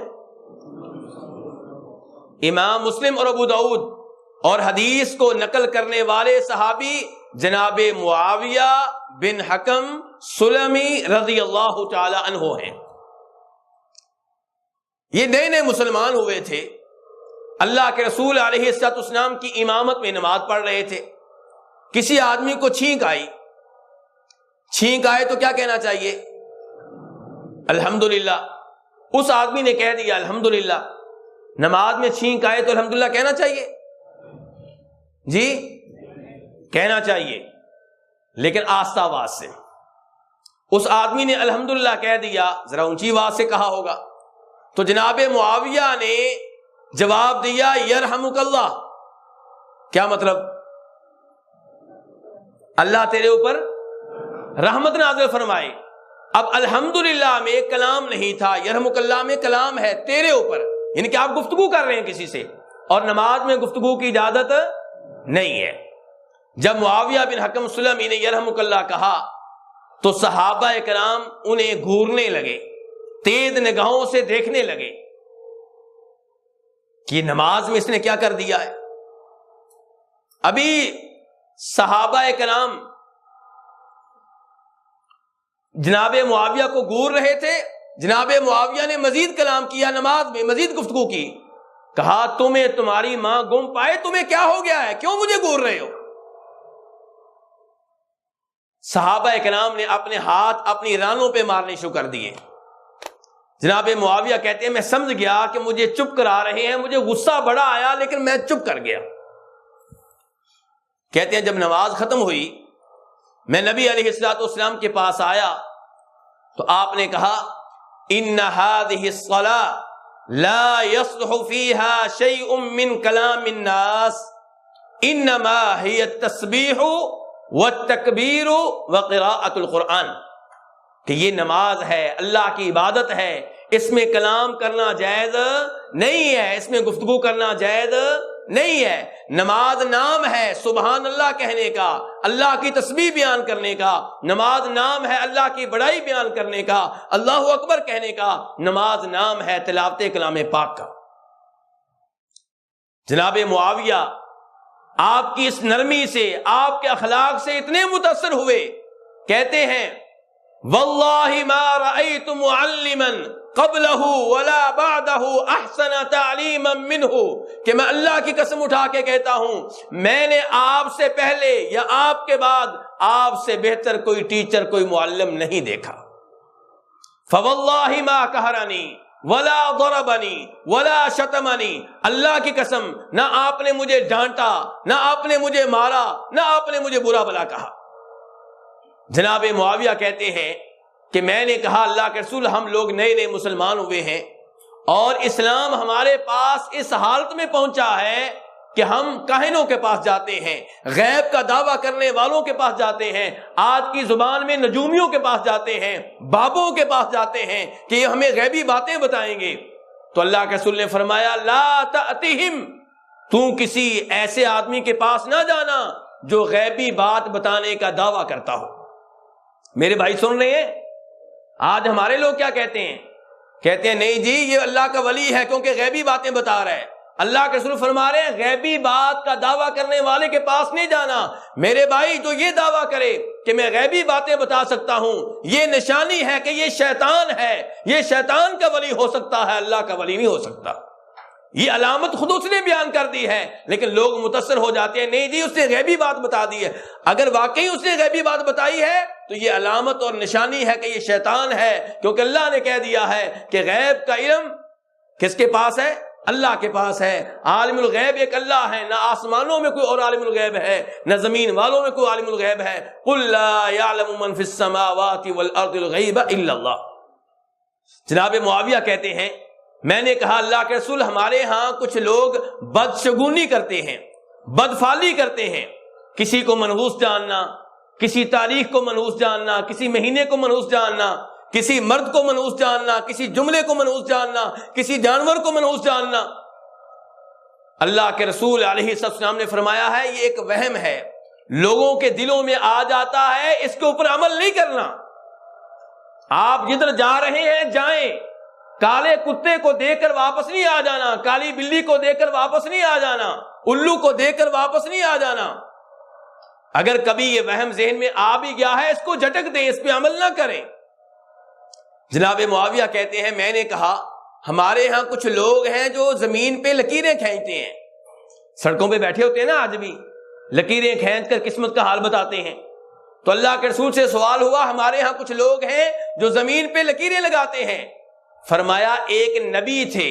امام مسلم اور ابو داؤد. اور حدیث کو نقل کرنے والے صحابی جناب معاویہ بن حکم سلمی رضی اللہ تعالی عنہ ہیں. یہ نئے نئے مسلمان ہوئے تھے، اللہ کے رسول علیہ الصلوۃ والسلام کی امامت میں نماز پڑھ رہے تھے. کسی آدمی کو چھینک آئی، چھینک آئے تو کیا کہنا چاہیے؟ الحمدللہ. اس آدمی نے کہہ دیا الحمدللہ. نماز میں چھینک آئے تو الحمدللہ کہنا چاہیے؟ جی کہنا چاہیے، لیکن آہستہ آواز سے. اس آدمی نے الحمدللہ کہہ دیا، ذرا اونچی آواز سے کہا ہوگا. تو جناب معاویہ نے جواب دیا یرحمک اللہ. کیا مطلب؟ اللہ تیرے اوپر رحمت نازل فرمائے. اب الحمدللہ میں کلام نہیں تھا، یرحمک اللہ میں کلام ہے تیرے اوپر، یعنی کہ آپ گفتگو کر رہے ہیں کسی سے، اور نماز میں گفتگو کی اجازت نہیں ہے. جب معاویہ بن حکم سلمی نے یرحمک اللہ کہا تو صحابہ کرام انہیں گھورنے لگے، تیز نگاہوں سے دیکھنے لگے کہ نماز میں اس نے کیا کر دیا ہے. ابھی صحابہ کرام جناب معاویہ کو گور رہے تھے، جناب معاویہ نے مزید کلام کیا، نماز میں مزید گفتگو کی. کہا تمہیں تمہاری ماں گم پائے، تمہیں کیا ہو گیا ہے، کیوں مجھے گور رہے ہو؟ صحابہ کرام نے اپنے ہاتھ اپنی رانوں پہ مارنے شروع کر دیے. جناب معاویہ کہتے ہیں میں سمجھ گیا کہ مجھے چپ کرا رہے ہیں، مجھے غصہ بڑا آیا لیکن میں چپ کر گیا. کہتے ہیں جب نماز ختم ہوئی میں نبی علیہ الصلوۃ والسلام کے پاس آیا تو آپ نے کہا ان هذه الصلاة لا يصلح فيها شيء من كلام الناس انما هي التسبيح والتکبیر وقراءۃ القرآن، کہ یہ نماز ہے، اللہ کی عبادت ہے، اس میں کلام کرنا جائز نہیں ہے، اس میں گفتگو کرنا جائز نہیں ہے. نماز نام ہے سبحان اللہ کہنے کا، اللہ کی تسبیح بیان کرنے کا. نماز نام ہے اللہ کی بڑائی بیان کرنے کا، اللہ اکبر کہنے کا. نماز نام ہے تلاوت کلام پاک کا. جناب معاویہ آپ کی اس نرمی سے، آپ کے اخلاق سے اتنے متاثر ہوئے، کہتے ہیں واللہ ما رأیت معلما قبلہ ولا بعدہ احسن تعلیما منہ، کہ میں اللہ کی قسم اٹھا کے کہتا ہوں میں نے آپ سے پہلے یا آپ کے بعد آپ سے بہتر کوئی ٹیچر، کوئی معلم نہیں دیکھا. فواللہ ما قہرنی ولا ضربنی ولا شتمنی، اللہ کی قسم نہ آپ نے مجھے ڈانٹا، نہ آپ نے مجھے مارا، نہ آپ نے مجھے برا بھلا کہا. جناب معاویہ کہتے ہیں کہ میں نے کہا اللہ کے رسول ہم لوگ نئے نئے مسلمان ہوئے ہیں اور اسلام ہمارے پاس اس حالت میں پہنچا ہے کہ ہم کاہنوں کے پاس جاتے ہیں، غیب کا دعویٰ کرنے والوں کے پاس جاتے ہیں، آج کی زبان میں نجومیوں کے پاس جاتے ہیں، بابوں کے پاس جاتے ہیں کہ یہ ہمیں غیبی باتیں بتائیں گے. تو اللہ کے رسول نے فرمایا لا تأتہم، تو کسی ایسے آدمی کے پاس نہ جانا جو غیبی بات بتانے کا دعویٰ کرتا ہو. میرے بھائی سن رہے ہیں؟ آج ہمارے لوگ کیا کہتے ہیں؟ کہتے ہیں نہیں جی یہ اللہ کا ولی ہے کیونکہ غیبی باتیں بتا رہا ہے. اللہ کے رسول فرما رہے ہیں غیبی بات کا دعویٰ کرنے والے کے پاس نہیں جانا. میرے بھائی جو یہ دعویٰ کرے کہ میں غیبی باتیں بتا سکتا ہوں، یہ نشانی ہے کہ یہ شیطان ہے، یہ شیطان کا ولی ہو سکتا ہے، اللہ کا ولی نہیں ہو سکتا. یہ علامت خود اس نے بیان کر دی ہے لیکن لوگ متاثر ہو جاتے ہیں نہیں جی اس نے غیبی بات بتا دی ہے. اگر واقعی اس نے غیبی بات بتائی ہے تو یہ علامت اور نشانی ہے کہ یہ شیطان ہے، کیونکہ اللہ نے کہہ دیا ہے کہ غیب کا علم کس کے پاس ہے؟ اللہ کے پاس ہے. عالم الغیب ایک اللہ ہے، نہ آسمانوں میں کوئی اور عالم الغیب ہے، نہ زمین والوں میں کوئی عالم الغیب ہے. قل لا يعلم من في السماوات والارض الغیب الا اللہ. جناب معاویہ کہتے ہیں میں نے کہا اللہ کے رسول ہمارے ہاں کچھ لوگ بدشگونی کرتے ہیں، بدفعلی کرتے ہیں، کسی کو منحوس جاننا، کسی تاریخ کو منحوس جاننا، کسی مہینے کو منحوس جاننا، کسی مرد کو منحوس جاننا، کسی جملے کو منحوس جاننا، کسی جانور کو منحوس جاننا. اللہ کے رسول علیہ السلام نے فرمایا ہے یہ ایک وہم ہے، لوگوں کے دلوں میں آ جاتا ہے، اس کے اوپر عمل نہیں کرنا. آپ جدھر جا رہے ہیں جائیں، کالے کتے کو دیکھ کر واپس نہیں آ جانا، کالی بلی کو دیکھ کر واپس نہیں آ جانا، الو کو دیکھ کر واپس نہیں آ جانا. اگر کبھی یہ وہم ذہن میں آ بھی گیا ہے اس کو جھٹک دیں، اس پہ عمل نہ کریں. جناب معاویہ کہتے ہیں میں نے کہا ہمارے ہاں کچھ لوگ ہیں جو زمین پہ لکیریں کھینچتے ہیں، سڑکوں پہ بیٹھے ہوتے ہیں نا آج بھی، لکیریں کھینچ کر قسمت کا حال بتاتے ہیں. تو اللہ کے رسول سے سوال ہوا ہمارے ہاں کچھ لوگ ہیں جو زمین پہ لکیریں لگاتے ہیں. فرمایا ایک نبی تھے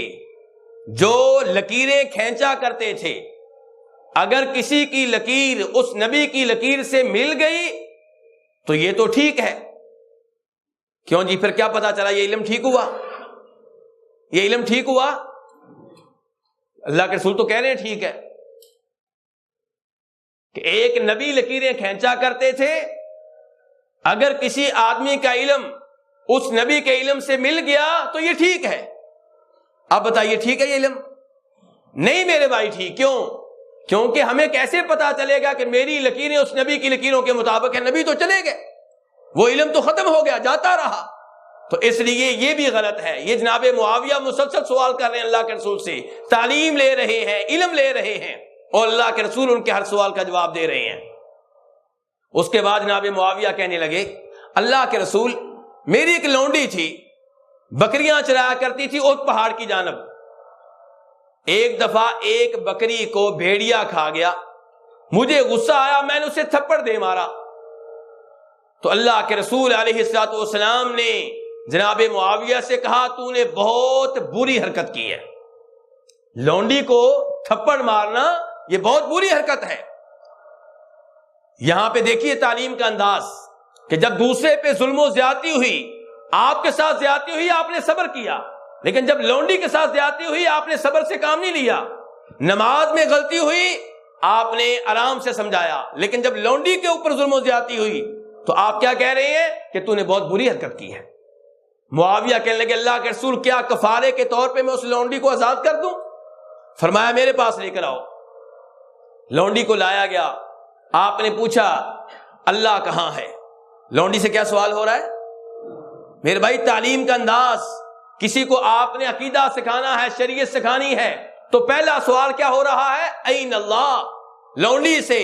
جو لکیریں کھینچا کرتے تھے، اگر کسی کی لکیر اس نبی کی لکیر سے مل گئی تو یہ تو ٹھیک ہے. کیوں جی پھر کیا پتا چلا یہ علم ٹھیک ہوا؟ یہ علم ٹھیک ہوا؟ اللہ کے رسول تو کہہ رہے ہیں ٹھیک ہے کہ ایک نبی لکیریں کھینچا کرتے تھے، اگر کسی آدمی کا علم اس نبی کے علم سے مل گیا تو یہ ٹھیک ہے۔ اب بتائیے ٹھیک ہے یہ علم؟ نہیں میرے بھائی ٹھیک۔ کیوں؟ کیونکہ ہمیں کیسے پتا چلے گا کہ میری لکیریں اس نبی کی لکیروں کے مطابق ہیں؟ نبی تو چلے گئے، وہ علم تو ختم ہو گیا، جاتا رہا۔ تو اس لیے یہ بھی غلط ہے۔ یہ جناب معاویہ مسلسل سوال کر رہے ہیں اللہ کے رسول سے، تعلیم لے رہے ہیں، علم لے رہے ہیں، اور اللہ کے رسول ان کے ہر سوال کا جواب دے رہے ہیں۔ اس کے بعد جناب معاویہ کہنے لگے اللہ کے رسول میری ایک لونڈی تھی، بکریاں چرایا کرتی تھی احد پہاڑ کی جانب۔ ایک دفعہ ایک بکری کو بھیڑیا کھا گیا، مجھے غصہ آیا، میں نے اسے تھپڑ دے مارا۔ تو اللہ کے رسول علیہ الصلوۃ والسلام نے جناب معاویہ سے کہا تو نے بہت بری حرکت کی ہے، لونڈی کو تھپڑ مارنا یہ بہت بری حرکت ہے۔ یہاں پہ دیکھیے تعلیم کا انداز کہ جب دوسرے پہ ظلم و زیادتی ہوئی، آپ کے ساتھ زیادتی ہوئی، آپ نے صبر کیا، لیکن جب لونڈی کے ساتھ زیادتی ہوئی آپ نے صبر سے کام نہیں لیا۔ نماز میں غلطی ہوئی آپ نے آرام سے سمجھایا، لیکن جب لونڈی کے اوپر ظلم و زیادتی ہوئی تو آپ کیا کہہ رہے ہیں کہ تو نے بہت بری حرکت کی ہے۔ معاویہ کہنے لگے اللہ کے رسول کیا کفارے کے طور پہ میں اس لونڈی کو آزاد کر دوں؟ فرمایا میرے پاس لے کر آؤ۔ لونڈی کو لایا گیا، آپ نے پوچھا اللہ کہاں ہے؟ لونڈی سے کیا سوال ہو رہا ہے؟ میرے بھائی تعلیم کا انداز، کسی کو آپ نے عقیدہ سکھانا ہے، شریعت سکھانی ہے، تو پہلا سوال کیا ہو رہا ہے؟ این اللہ۔ لونڈی سے،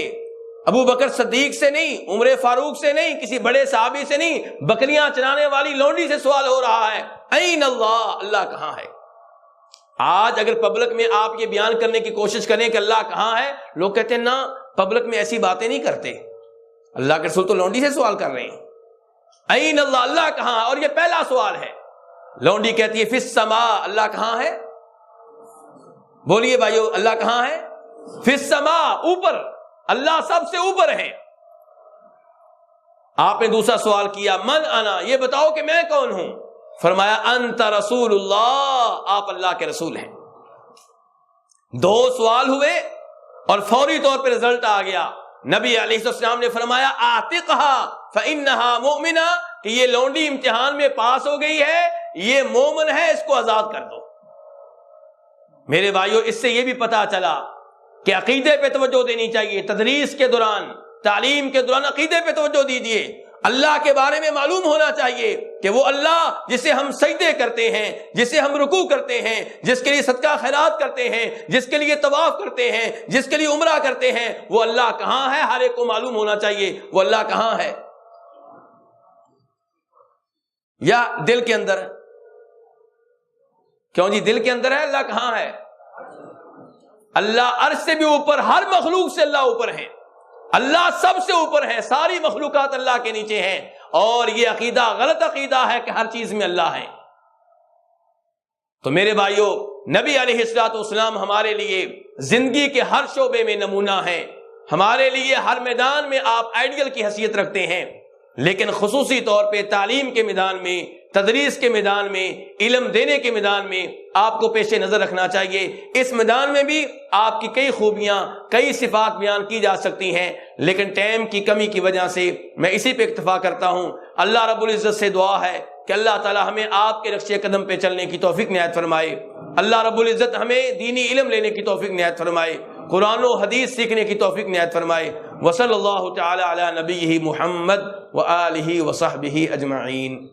ابو بکر صدیق سے نہیں، عمر فاروق سے نہیں، کسی بڑے صحابی سے نہیں، بکریاں چرانے والی لونڈی سے سوال ہو رہا ہے این اللہ، اللہ کہاں ہے؟ آج اگر پبلک میں آپ یہ بیان کرنے کی کوشش کریں کہ اللہ کہاں ہے، لوگ کہتے ہیں نا پبلک میں ایسی باتیں نہیں کرتے۔ اللہ کے رسول تو لونڈی سے سوال کر رہے ہیں این اللہ، اللہ کہاں ہے؟ اور یہ پہلا سوال ہے۔ لونڈی کہتی ہے فی السماء، اللہ کہاں ہے؟ بولیے بھائیو اللہ کہاں ہے؟ فی السماء، اوپر، اللہ سب سے اوپر ہے۔ آپ نے دوسرا سوال کیا من انا، یہ بتاؤ کہ میں کون ہوں؟ فرمایا انت رسول اللہ، آپ اللہ کے رسول ہیں۔ دو سوال ہوئے اور فوری طور پہ رزلٹ آ گیا۔ نبی علیہ السلام نے فرمایا اعتقھا فانھا مؤمنہ، کہ یہ لونڈی امتحان میں پاس ہو گئی ہے، یہ مومن ہے، اس کو آزاد کر دو۔ میرے بھائیو اس سے یہ بھی پتا چلا کہ عقیدے پہ توجہ دینی چاہیے۔ تدریس کے دوران، تعلیم کے دوران عقیدے پہ توجہ دیجیے۔ اللہ کے بارے میں معلوم ہونا چاہیے کہ وہ اللہ جسے ہم سجدے کرتے ہیں، جسے ہم رکوع کرتے ہیں، جس کے لیے صدقہ خیرات کرتے ہیں، جس کے لیے طواف کرتے ہیں، جس کے لیے عمرہ کرتے ہیں، وہ اللہ کہاں ہے؟ ہر ایک کو معلوم ہونا چاہیے وہ اللہ کہاں ہے۔ یا دل کے اندر؟ کیوں جی دل کے اندر ہے؟ اللہ کہاں ہے؟ اللہ عرش سے بھی اوپر، ہر مخلوق سے اللہ اوپر ہے، اللہ سب سے اوپر ہے، ساری مخلوقات اللہ کے نیچے ہیں۔ اور یہ عقیدہ غلط عقیدہ ہے کہ ہر چیز میں اللہ ہے۔ تو میرے بھائیو نبی علیہ الصلوۃ والسلام ہمارے لیے زندگی کے ہر شعبے میں نمونہ ہیں، ہمارے لیے ہر میدان میں آپ آئیڈیل کی حیثیت رکھتے ہیں، لیکن خصوصی طور پہ تعلیم کے میدان میں، تدریس کے میدان میں، علم دینے کے میدان میں آپ کو پیش نظر رکھنا چاہیے۔ اس میدان میں بھی آپ کی کئی خوبیاں، کئی صفات بیان کی جا سکتی ہیں، لیکن ٹائم کی کمی کی وجہ سے میں اسی پہ اکتفا کرتا ہوں۔ اللہ رب العزت سے دعا ہے کہ اللہ تعالی ہمیں آپ کے نقش قدم پہ چلنے کی توفیق عنایت فرمائے۔ اللہ رب العزت ہمیں دینی علم لینے کی توفیق عنایت فرمائے، قرآن و حدیث سیکھنے کی توفیق عنایت فرمائے۔ وصلی اللہ تعالی علی نبیہ محمد وآلہ وصحبہ اجمعین۔